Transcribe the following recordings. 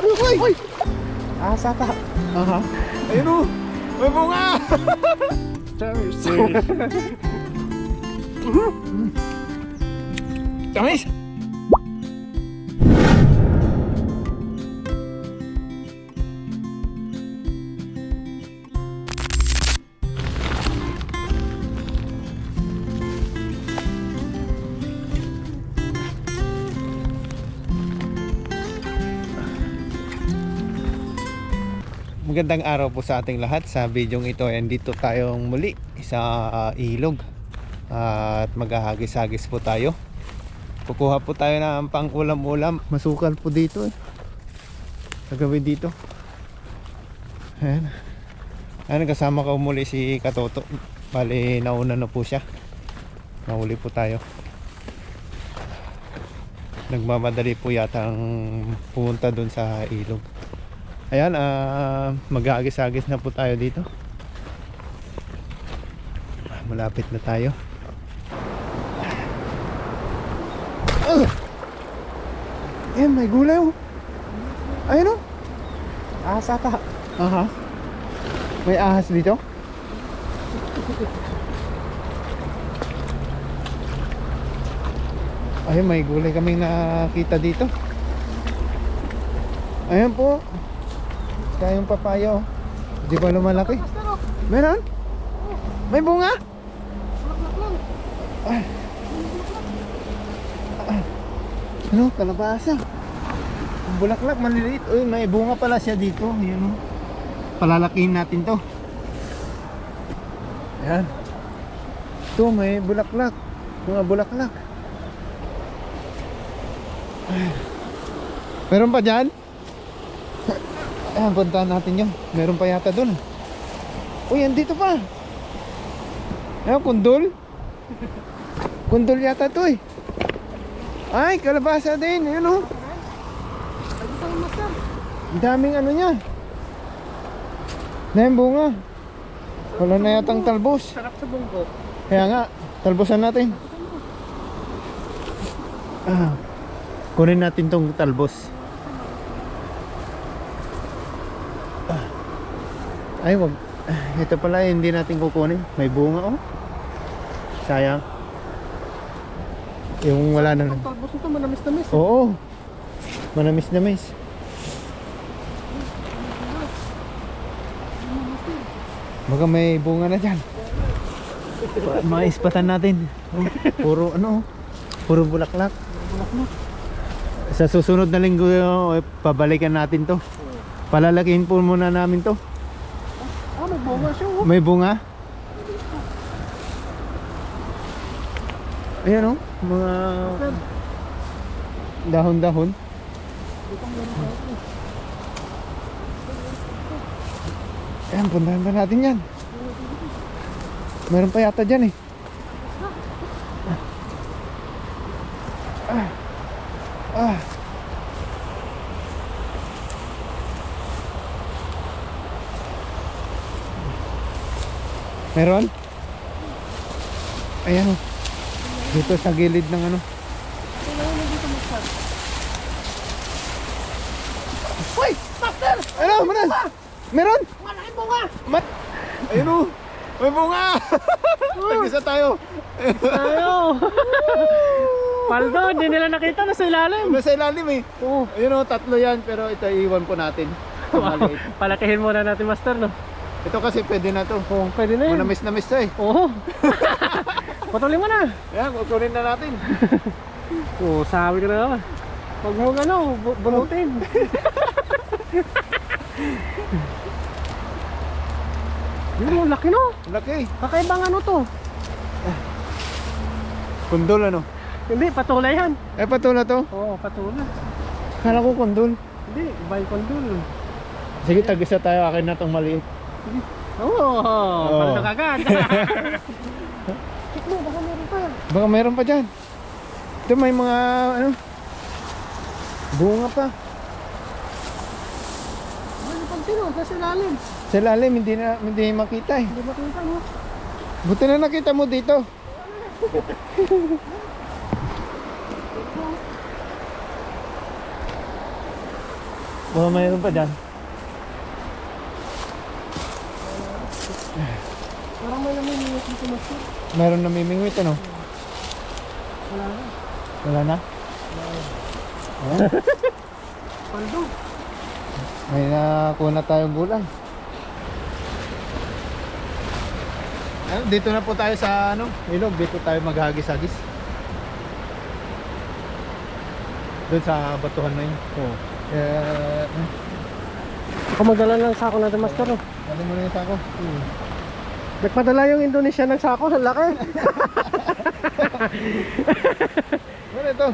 Uy! Asa ta. Aha. Ayun o. May bunga. Tamis. Magandang araw po sa ating lahat. Sa videong ito ay andito tayong muli sa ilog at maghahagis-hagis po tayo. Kukuha po tayo ng pang ulam-ulam. Masukal po dito eh. Kagabi dito. Ayan. Ayan, kasama ko muli si Katoto. Bali nauna na po siya. Nahuli po tayo. Nagmamadali po yata ang pumunta dun sa ilog. Ayan, mag-aagis-agis na po tayo dito. Malapit na tayo. Ayan, may gulay oh. Ayun oh. Ahas ata. Aha. May ahas dito. Ayun, may gulay kaming nakita dito. Ayan po. Tayong papaya oh. Di ba lumalaki? Meron? May bunga? Ay. Ano? Kalabasa. Ang bulaklak maliliit. Uy, may bunga pala siya dito. Yan oh. Palalakihin natin to. Ayan. Ito may bulaklak. Mga bulaklak. Ay. Meron pa dyan? Ayan, puntahan natin yun. Meron pa yata dun. Uy, andito pa. Ayan, kundol. Kundol yata to eh. Ay, kalabasa din. Ayan o. Ang daming ano niya. Na yung bunga. Wala na yatang talbos. Sarap sa bungko. Kaya nga, talbosan natin. Kunin natin tong talbos. Ay, wag. Ito pala hindi natin kukunin. May bunga oh. Sayang. Yung wala na. Ang talbos nito manamis-namis. Oo. Manamis-namis. Baka may bunga na dyan. Mga ispatan natin. Oh, puro ano oh. Puro bulaklak. Sa susunod na linggo pabalikan natin to. Palalakihin po muna namin to. May bunga siya oh. May bunga? Ayan oh, mga dahon-dahon. Ayan, puntahan pa natin yan. Meron pa yata dyan eh. Meron? Ayan o. Dito sa gilid ng ano. Uy! Master! Ano? Meron? Meron? Malaking bunga! Ayun o! May bunga! Tag-isa tayo! Tayo! Paldo, hindi nila nakita. Nasa ilalim. Nasa ilalim eh. Oo. Ayun o, tatlo yan. Pero ito iiwan po natin. Maliit. Palakihin muna natin, Master, no? Ito kasi pwede na to. Oo, pwede na yun. Manamis-namis to eh. Oo. Patuloy mo na. Yan, kukunin na natin. Oo, sabi ka na naman. Huwag mo ano, bunutin. Yun, laki no. Laki. Kakaibang ano to. Kundol ano? Hindi, patulay yan. Eh, patula to? Oo, patulay. Kala ko kundol. Hindi, iba yung kondul. Sige, tag-isa tayo. Akin na itong maliit. Oo, Oo. paldo kagad. Check mo, baka meron pa. Baka meron pa dyan. Ito may mga ano, bunga pa. Ano pag sino? Nasa ilalim. Sa lalim, hindi makita eh. Hindi makita mo. Buti na nakita mo dito. Baka mayroon pa dyan. Parang may namimingit dito master. Mayroon namimingwit ano? Wala na. Wala na? Paldo. May nakuha na tayong gulay. Dito na po tayo sa ilog. Dito tayo maghagis-hagis. Doon sa batuhan na yun. Oo. Eh, Ako magdala ng sako natin master. Oh. ano mo na yung sako? Nagpadala yung Indonesia ng sako. Ang laki. Ano ito?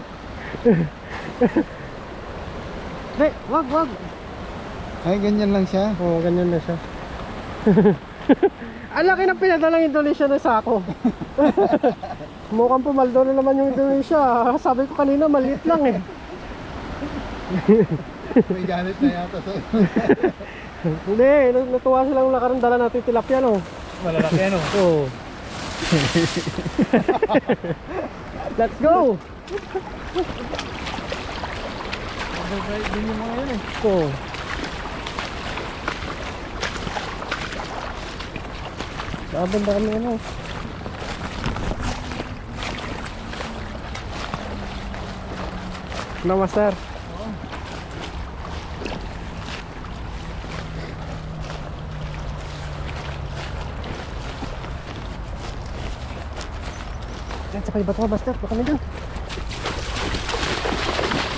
Hindi, wag. Ay, ganyan lang siya. Oo, ganyan na siya. Ang laki ng pinadalang Indonesia ng sako. Mukhang pumaldo na naman yung Indonesia. Sabi ko kanina maliit lang eh. May galit na yata sa Hindi, natuwa silang nakarang dala natin tilapia no. malalaki ano. Oo. Let's go! Din yung mga yun eh. Oo. Sabon na kami ano. Na master. Yan, sakay bato ka, master. Baka nandyan.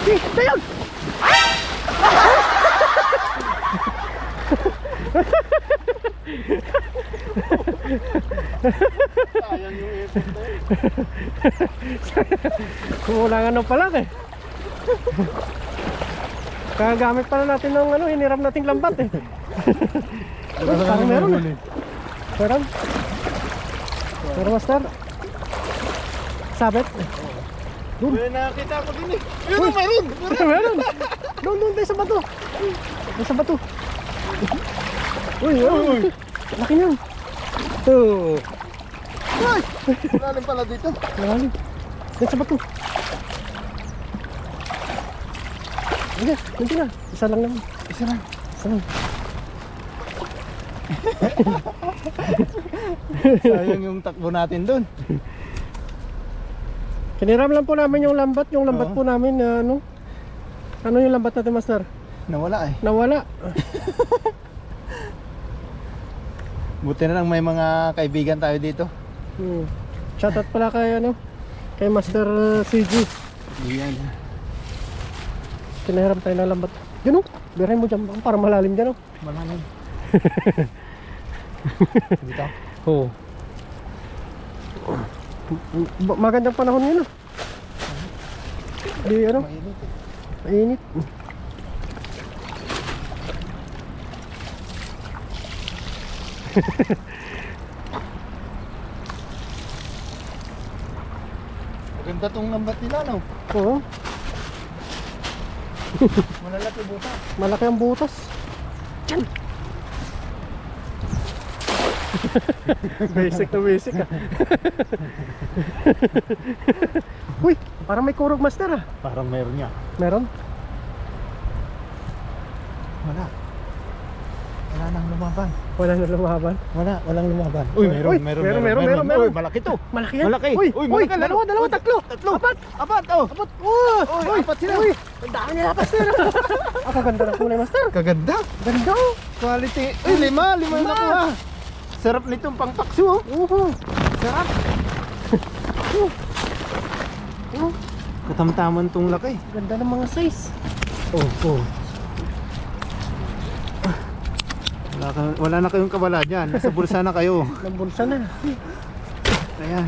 Dayan! Sayang yung effort na yun. Kumulangan ng palang eh. Kagagamit pala natin ng hiniram nating lambat eh. Uy, parang meron eh. Meron? Meron master? Sabit? May nakita ko din eh. Uy, meron! Meron! Doon tayo sa bato. Doon sa bato. Uy, uy! Laki niyan. Ito. Ay! Lalim pala dito. Lalim. Doon sa bato. Ayan, nanti na. Isa lang naman. Isa lang. Isa lang. Sayang yung takbo natin doon. Kiniram lang po namin yung lambat. Yung lambat Oo. po namin na ano yung lambat natin, master? Nawala eh. Nawala. Buti na lang may mga kaibigan tayo dito. Shoutout pala kay kay Master CG. Yan. Kinahiram tayo ng lambat. Yun biray mo dyan. Para malalim dyan Malamig. Dito? Oo. Magandang panahon yun Di Mainit eh. mainit. Maganda tong lambat nila no? Oo. Malalaki buta. Malaki ang butas. Tiyan. Basic na basic Uy, parang may kurog, master Parang meron niya. Meron? Wala. Wala nang lumaban. Wala na lumaban. Walang lumaban. Uy, meron. Uy, malaki to. Malaki yan. Malaki. Uy, Uy, malaki. dalawa, tatlo. Apat. Oh. Apat. Uy, apat sila. Uy, ang dami nila, master Ang ganda ng kulay, master. Kaganda. Ganda Quality. Uy, lima yung nakuha. Sarap nitong pangpakso oh. Sarap. Katamtaman tong laki. Ganda ng mga size. Oh. Wala na kayong kabala dyan. Nasa bulsa na kayo. Ng bulsa na. Ayan.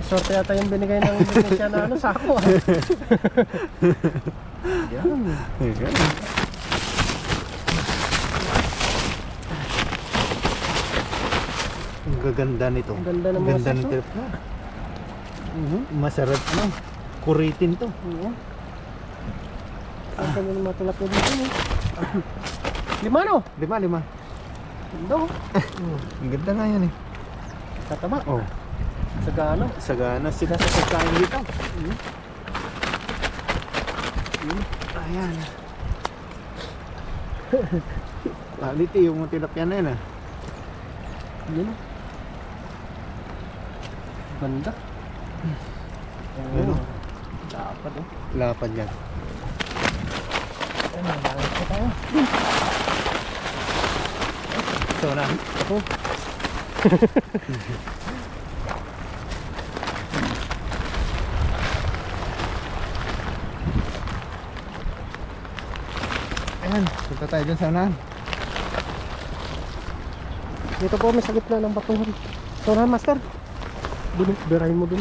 Sorte yata yung binigay ng Indonesia na sako Yan. Ayan. Ang gaganda nito. Ang ganda ng mga ng saso. trip na. Masarap kuritin to. Oo. Ang ganda ng mga tilapia dito Lima no? Lima. Ganda Ang ganda nga yan eh. Tataba. Oh. Sagana. Sagana sila sa pagkain dito. Ayan. Quality yung tilapia na yan ah. Yun. Ganda. Ayun. Dapat oh. Lapad yan. Ayun, nalalit pa tayo. So na. Ako. Ayan, punta tayo dun sa unahan. Dito po may sa gitna ng batuhan. Saunahan, master. Dun, birahin mo dun.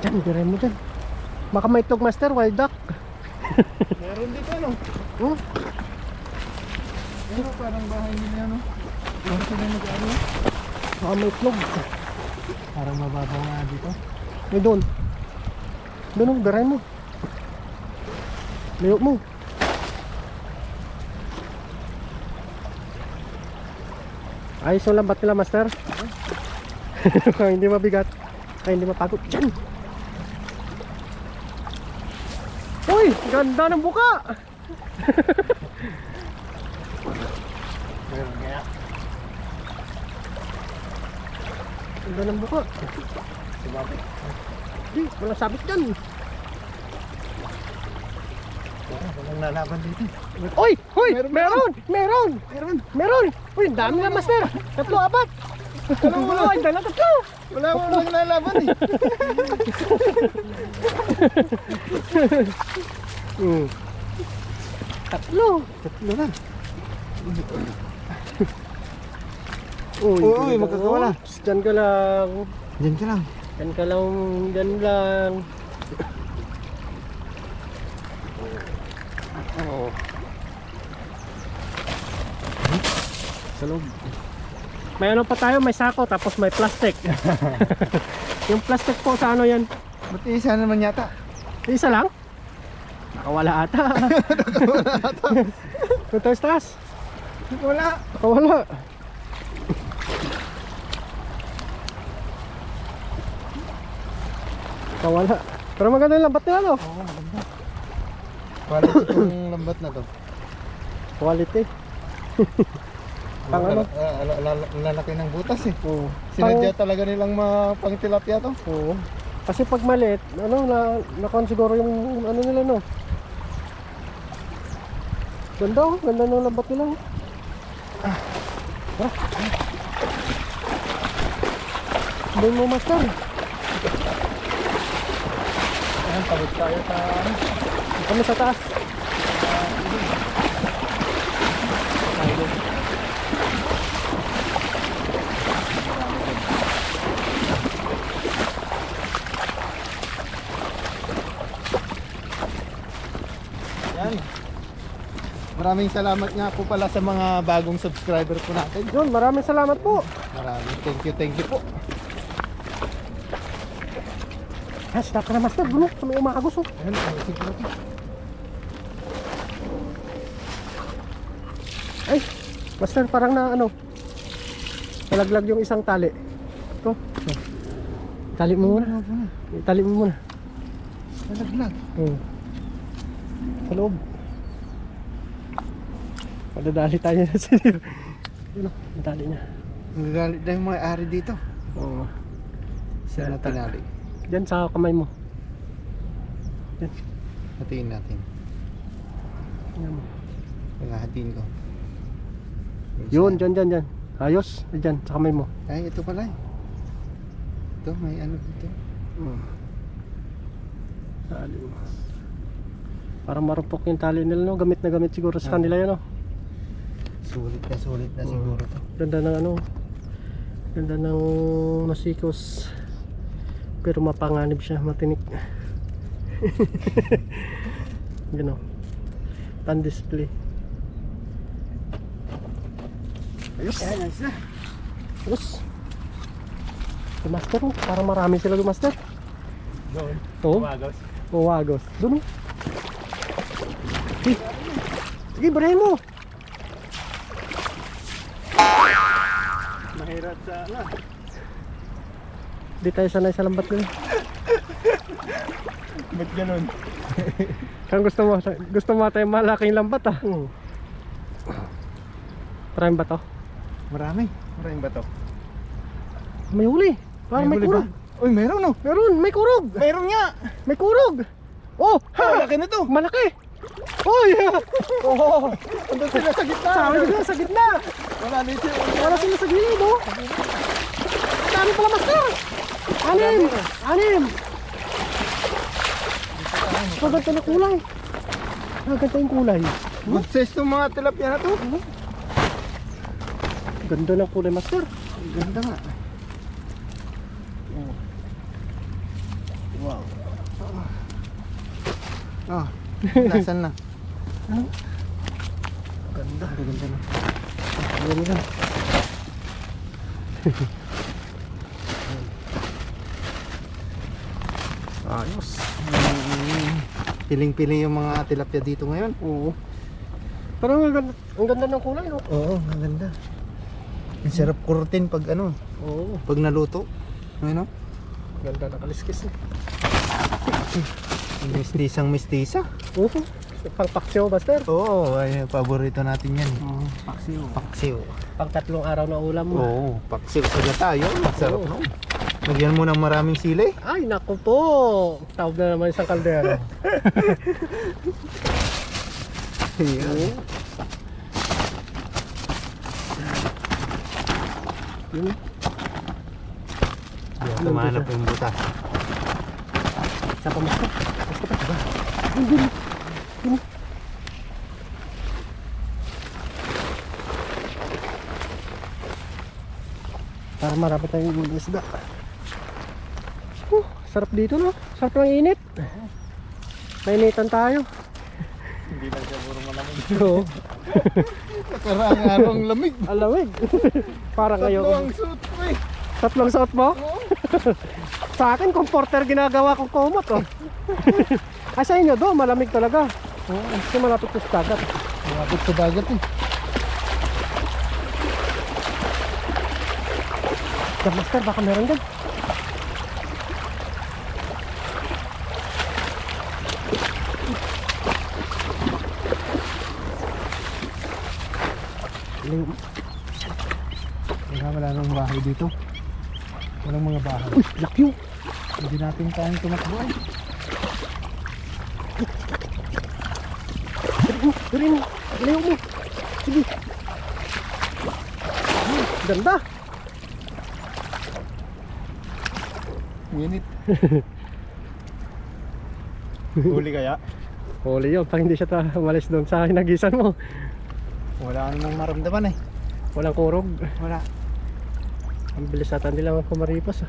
Diyan, birahin mo dyan. Baka may itlog, master, wild duck. Meron dito ano? Oh, Pero parang bahay nila ano? Parang sila nag-ano? baka may itlog. Parang mababaw nga dito. May doon. Doon, oh, birahin mo. Layo mo. Ayos yung lambat nila, master. Kaya hindi mabigat. Kaya hindi mapagod. Diyan! Uy! Ganda ng buka! Meron kaya. Ganda ng buka. Sababit. Di, wala sabit dyan. Walang lalaban dito. Uy! Uy! Meron, Meron! Meron! Meron. Meron! Uy, ang dami na, master. Tatlo, apat. Wala. Uy, dala, tatlo. Walang lalaban eh. Tatlo. Tatlo na. Uy, Uy, magkakawala. Oops, dyan ka lang. Diyan ka lang. Dyan ka lang. Dyan lang. Oo. Sa loob. May ano pa tayo, may sako, tapos may plastic. Yung plastic po sa ano yan? Ba't isa naman yata? Isa lang? Nakawala ata. Ito taas. Wala. Nakawala. Nakawala. Pero maganda yung lambat nila, no? Oo, maganda. Quality itong lambat na to. Quality. Pang ano? Lalaki ng butas eh. Oo. Sinadya talaga nilang pang tilapia to. Oo. Kasi pag maliit, ano, nakon siguro yung ano nila, no? Ganda, oh. Ganda ng lambat nila, oh. Doon mo, master. Ayan, tawid tayo sa ano. Kami sa taas. Yan. Maraming salamat nga po pala sa mga bagong subscriber po natin. Yun, maraming salamat po. Maraming thank you po. Ha, stop ka na, master. Dulo, may umakagos, oh. Ayan, siguro po. Ay, master, parang na ano, nalaglag yung isang tali. Ito. Tali mo muna. Tali mo muna. Nalaglag. Sa loob. Madadali tayo na sinir. Yun o, ang tali niya. Nagagalit na yung mga ari dito. Oo. Sila na tinali. Diyan sa kamay mo. Diyan. Hatiin natin. Yan. Paghahatiin ko. Yun, dyan. Ayos, dyan, sa kamay mo. Ay, ito pala eh. Ito, may ano dito. Tali mo. Parang marupok yung tali nila, no? Gamit na gamit siguro sa kanila yan, no? Sulit na siguro to. Ganda ng ano, ganda ng masikos, pero mapanganib siya, matinik. Yun o, pan display. Ayos. Ayos na. Ayos. Master, oh. Parang marami sila master. Doon. Oo. Umagos. Uwagos. Doon, oh. Sige, barahin mo. Mahirap sa ano. Di tayo sanay sa lambat nila. Ba't ganun? Kung gusto mo tayo malaking lambat ah. Oo. Maraming bato. Maraming bato. May huli. Parang may huli kurog. ba? Uy, meron no. Meron, may kurog. Meron nga. May kurog. Oh, ha! Malaki na to. Malaki. Uy! Oo. Andun sila sa gitna. Sabi ko sa gitna. Wala na ito. Wala sila sa gilid oh. Dami pala master. Anim. Maganda na kulay. Maganda yung kulay. Good size itong mga tilapia na to. Ganda ng kulay master. Ganda nga. Wow. Ah, nasan na? Ganda na. Ayan na. Ayos. Piling-piling yung mga tilapia dito ngayon. Oo. Pero ang ganda ng kulay no? Oo, maganda. Ang sarap kurutin pag ano, Oo. pag naluto. Ano? Ganda ng kaliskis eh. Mistisang-mistisa. Oo. Pang paksiw master. Oo, ay paborito natin yan. Paksiw. Paksiw. Pang 3 araw na ulam mo. Oo, paksiw sa tayo. Sarap Oo. no. Lagyan mo ng maraming sili. Ay naku po. Tawag na naman isang kaldero. Ayan. Yun. Yan, tumahanap yung butas. Isa pa master. Basta pa diba? Para marami tayong isda. Sarap dito no? Sarap ng init. Mainitan tayo. Hindi lang siya puro malamig. Oo. Nakaraang araw ang lamig. Alamig. Parang ngayon. suit ko eh. Tatlong suot mo? Sa akin, comforter ginagawa kong kumot oh. Ay sa inyo do, malamig talaga. Oo, kasi malapit ko sa dagat. Malapit sa dagat eh. Master, baka meron dyan. Wala nang bahay dito. Walang mga bahay. Uy, lakyo. Hindi natin kayang tumakbo. Turin mo. Ilayo mo. Sige. Ganda. Minit. Huli kaya? Huli yun, pag hindi siya umalis doon sa hinagisan mo. Wala namang maramdaman eh. Walang kurog. Wala. Ang bilis natin nila kumaripas ah.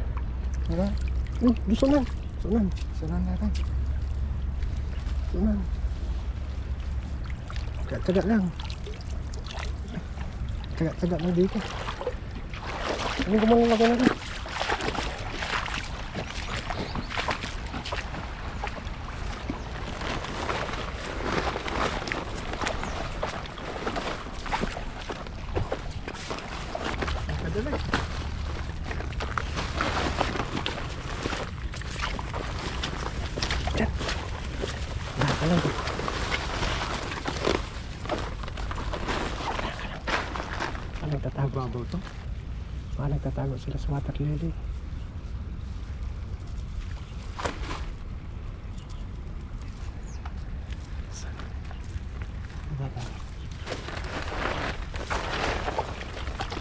Wala. Sunan. Sunan. Sunan natin. Sunan. Tsaga lang. Tsaga lang dito. Anong gumalang lagay natin? Babaw to. Nagtatago sila sa water lily.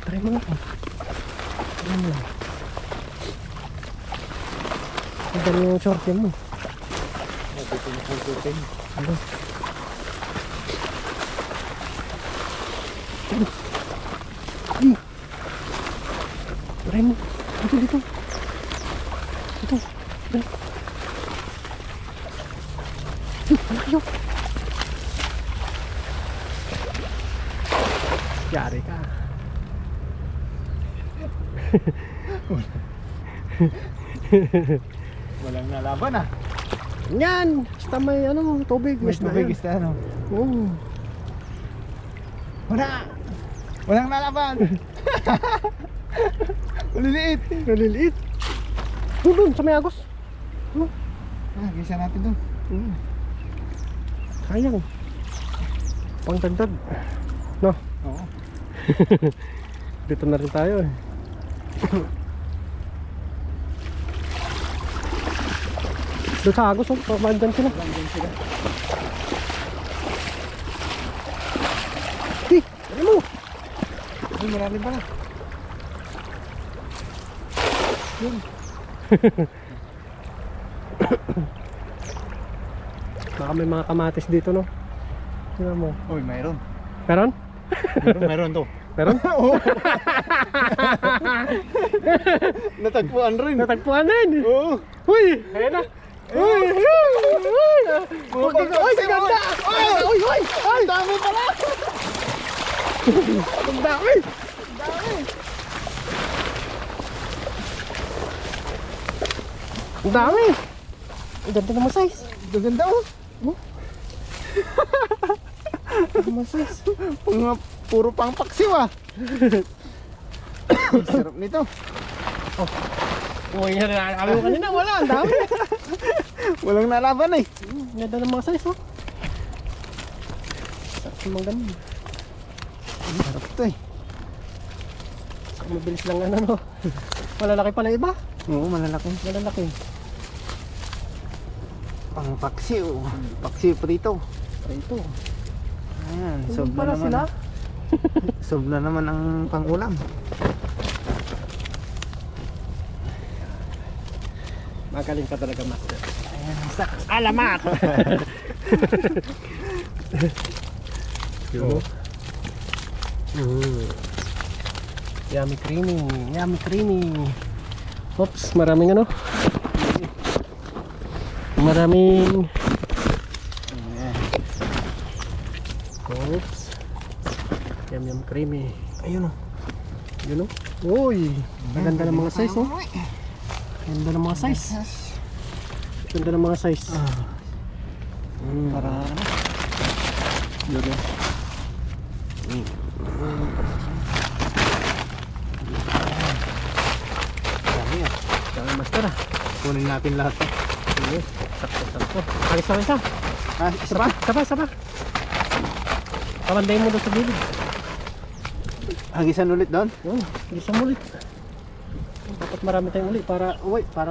Try mo lang. Try mo lang. Ang dami yung short mo. Dito na pagkutin. Ano? Try mo. Dito. Dito. Malaki yun. Yari ka. Walang nalaban ah. Yan! Basta may ano, tubig. May isda tubig yan. isda ano. Oo. Wala! Walang nalaban! Maliliit! Naliliit. Doon, sa may agos. Gisa natin doon. Sayang. Pangdagdag. No? Oo. Dito na rin tayo eh. Doon sa agos, oh. Pabandyan sila. Lang sila. Di, ano mo? Ay, malalim pala. Yun. Baka may mga kamatis dito, no? Tingnan mo. Uy, mayroon. Meron? Mayroon to. Meron? Oo. Natagpuan rin. Natagpuan na yun. Oo. Uy! Ayan na. Uy! Uy! Uy! Ganda! Uy! Uy! Uy! Uy! Dami pala. Ang dami! Ang dami! Ang ganda naman size. Ganda oh. Naman size. Mga puro pang paksiw ah. Sarap nito. Uy, nakakami mo kanina. Wala, ang dami. Walang nalaban eh. Ganda ng mga size, oh. Sarap naman ganun. Sarap to eh. Mabilis lang ano, no? Malalaki pala iba. Oo, malalaki. Malalaki. Pang paksiw. Paksiw prito. Ito. Ayan, Ano sob na pala naman. sila? Sob na naman ang pangulam. Magaling ka talaga, master. Ayan, Alamat! yun. Yummy creamy. Yummy creamy. Oops, maraming ano? Maraming... Oops. Yum creamy. Ayun oh. Yun o. Uy! Maganda ng mga size, oh. Ganda ng mga size. Ganda ng mga size. Para ano? Yun oh. Dami ah. Dami, master, ah. Kunin natin lahat eh. Sige. Sakto. Isa. Ah, isa pa? Saba. Kamanday mo doon sa gilid. Hagisan ulit doon? Oo, isa mo ulit. Dapat marami tayong uli para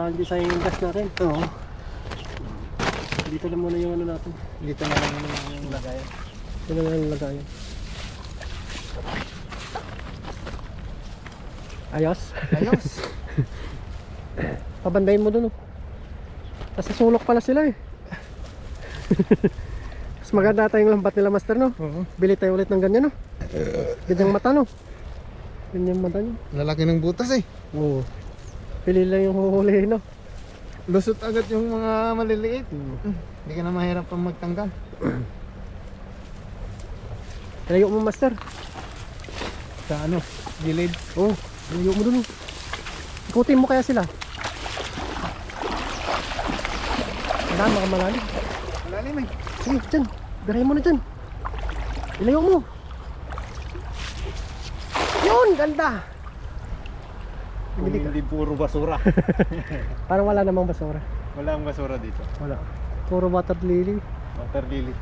hindi sayang yung gas natin. Oo. Dito lang muna yung ano natin. Dito na lang yung lagayan. Dito na lang yung lagayan. Ayos. Ayos. Pabandayin mo doon, oh. Nasa sulok pala sila eh. Mas maganda tayong lambat nila, master, no? Oo. Bili tayo ulit ng ganyan, no? Ganyang mata, no? Ganyang mata nyo. Lalaki ng butas eh. Oo. Pili lang yung huhulihin, no? Lusot agad yung mga maliliit. Hindi ka na mahirap pang magtanggal. Layo mo, master. Sa ano? Gilid. Oo. Layo mo dun, oh. Ikutin mo kaya sila. Tandaan, baka malalim. Malalim eh. Sige, dyan. Garayin mo na dyan. Ilayo mo. Yun, ganda. Kung hindi puro basura. Parang wala namang basura. Wala ang basura dito. Wala. Puro water lily. Water lily.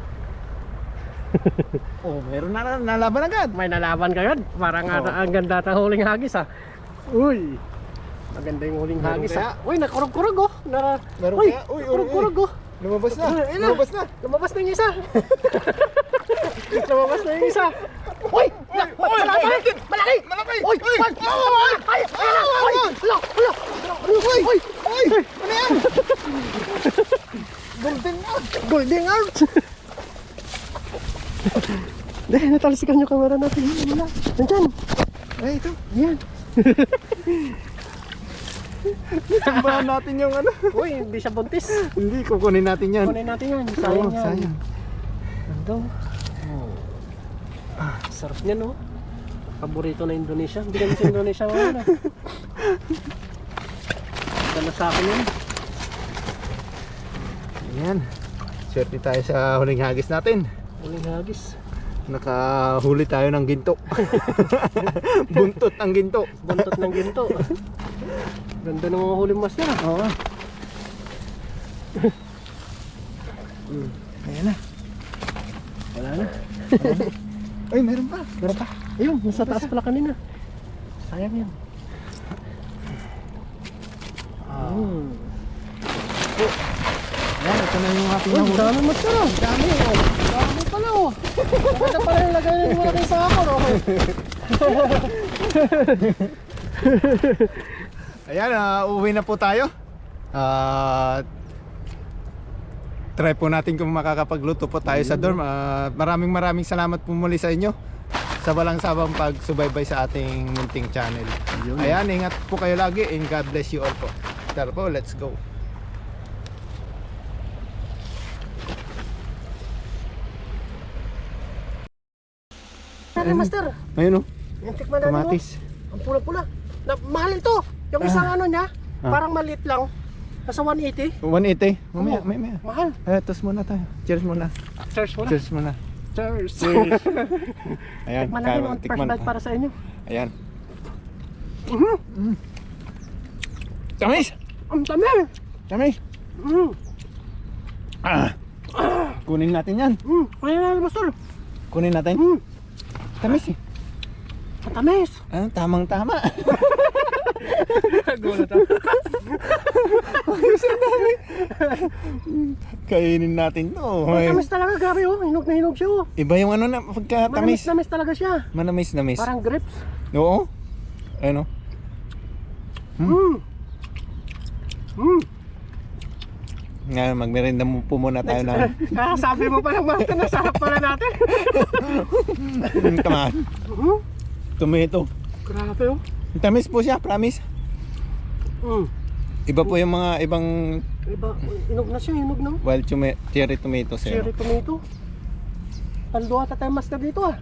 Oh, meron na nalaban agad. May nalaban kayo. Parang Oo. ang ganda ng huling hagis, ha. Uy. Maganda yung huling Meron hagis, kaya? ha. Uy, nakurog-kurog, oh. Meron Uy, kaya? Uy, kurog-kurog, oh. Lumabas na. Ayun na. Lumabas na. Lumabas na yung isa. Lumabas na yung isa. Uy! Malaki! Malaki! Malaki! Uy! Uy! Ay! Ay! Ay! Hala! Hala! Uy! Uy! Uy! Ano yan? Golden out! Golden out! Dahil natalsikan yung camera natin. Wala. Nandyan. Ay, ito. Yan. Tambahan natin yung ano. Uy, hindi siya buntis. Hindi, kukunin natin yan. Kunin natin yan. Oo, Sayang yan. sayang. Ando. Sarap niya, no? Paborito na Indonesia. Hindi kami sa Indonesia ngayon, ah. Ganda sa akin yan. Ayan. Swerte tayo sa huling hagis natin. Uling hagis. Nakahuli tayo ng ginto. Buntot ang ginto. Buntot ng ginto. Ganda ng mga huli master ah. Oo. Ayan na. Wala na. Ay, meron pa. Meron pa. Ayun, nasa taas pala kanina. Sayang yan. Ayan, ito na yung ating Uy, nahuli. dami master ah. Dami oh. Dami pala oh. Maganda pala yung lagay ng malaking sako no. Ayan, uuwi na po tayo. Try po natin kung makakapagluto po tayo sa dorm. Maraming salamat po muli sa inyo sa walang sabang pagsubaybay sa ating munting channel. Ayan, ingat po kayo lagi and God bless you all po. Tara po, let's go. Sabi master, Ayun oh, yung tikman natin mo. kamatis. Ang pula-pula. Mahal ito. Yung isang ano niya, Ah. parang maliit lang. Nasa 180. 180. Mamaya, Oo. mamaya. Mahal. Tos muna tayo. Cheers muna. Cheers muna. Cheers muna. Cheers. Ayan, Tikman natin ang first bite para sa inyo. Ayan. Mhm. Tamis! Ang dami. Tamis! Mhm. Kunin natin yan. Kaya na master. Kunin natin. Tamis eh. Ang tamis. Tamang tama. Gulat ako. Kainin natin to. Ang tamis talaga, grabe oh. Hinog na hinog siya oh. Iba yung ano na pagka tamis. Manamis talaga siya. Manamis. Parang grapes. Oo. Ano? Ngayon, magmerenda po muna tayo ng Sabi mo pa lang master, nasarap pala natin. tamaan. Tomato. Grabe oh. Tamis po siya, promise. Iba po yung mga ibang Iba, hinog na siya, hinog na. wild cherry tomato sir. Cherry tomato. Paldo ata tayo master dito ah.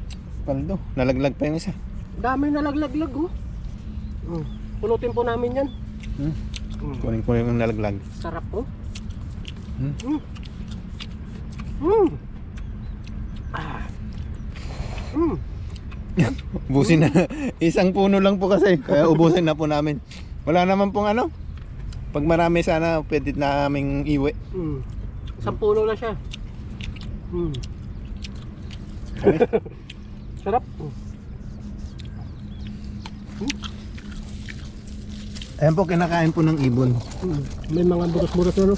Paldo. Nalaglag pa yung isa. Dami nalaglag oh. Pulutin po namin yan. Kunin ko yung nalaglag. Sarap oh. Ubusin na. Isang puno lang po kasi. Kaya ubusin na po namin. Wala naman pong ano. Pag marami sana pwede naming iwi. Isang puno na siya. Sarap. Ayan po, kinakain po ng ibon. May mga buros-buros na no.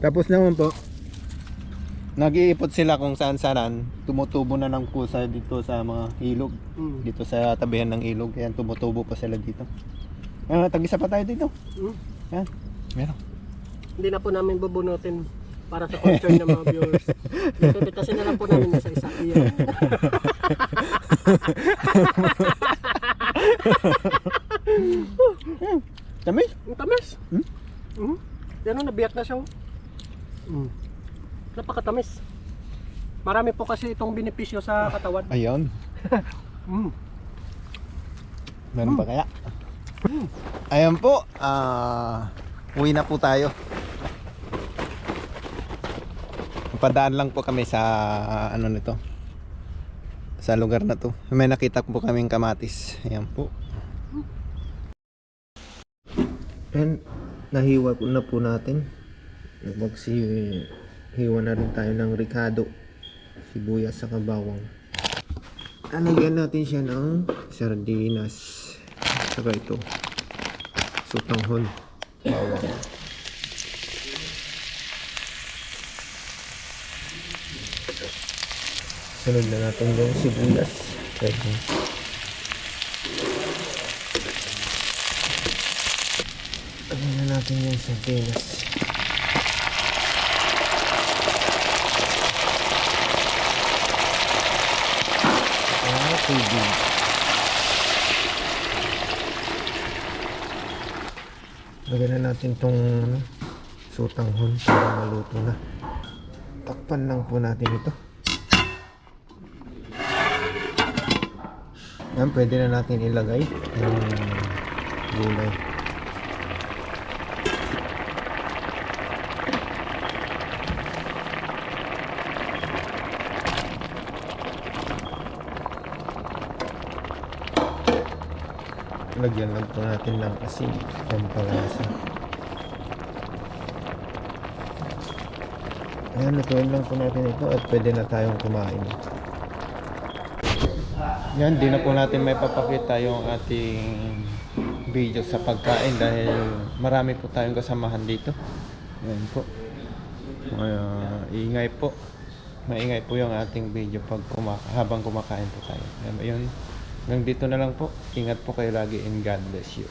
Tapos naman po, nag-iipot sila kung saan-saan. Tumutubo na ng kusa dito sa mga ilog. Dito sa tabihan ng ilog. Kaya tumutubo pa sila dito. Tag-isa pa tayo dito. Yan, meron. Hindi na po namin bubunutin para sa concern ng mga viewers. Pipitasin na lang po namin sa isa. Iyan. Tamis? Ang tamis. Yan o, nabiyak na siya oh. Napakatamis. Marami po kasi itong benepisyo sa katawan. Ayun. Meron pa kaya? Ayan po, uwi na po tayo. Padaan lang po kami sa ano nito, sa lugar na to. May nakita po kaming kamatis. Ayan po. And nahiwa po na po natin. Hiwa na rin tayo ng ricado, sibuyas sa bawang. Anagyan natin siya ng sardinas. Saka ito, sutanghon, bawang. Sunod na natin yung sibuyas. Pwede. Ano na natin yung sardinas. Tubig. Lagyan na natin tong sutanghon para maluto na. Takpan lang po natin ito. Yan, pwede na natin ilagay yung gulay. Lagyan lang po natin ng asin. Pampalasa. Ayan, lutuin lang po natin ito at pwede na tayong kumain. Yan, di na po natin may papakita yung ating video sa pagkain dahil marami po tayong kasamahan dito. Yan po. Ingay po. Maingay po yung ating video pag habang kumakain po tayo. Yan, yun. Hanggang dito na lang po. Ingat po kayo lagi and God bless you.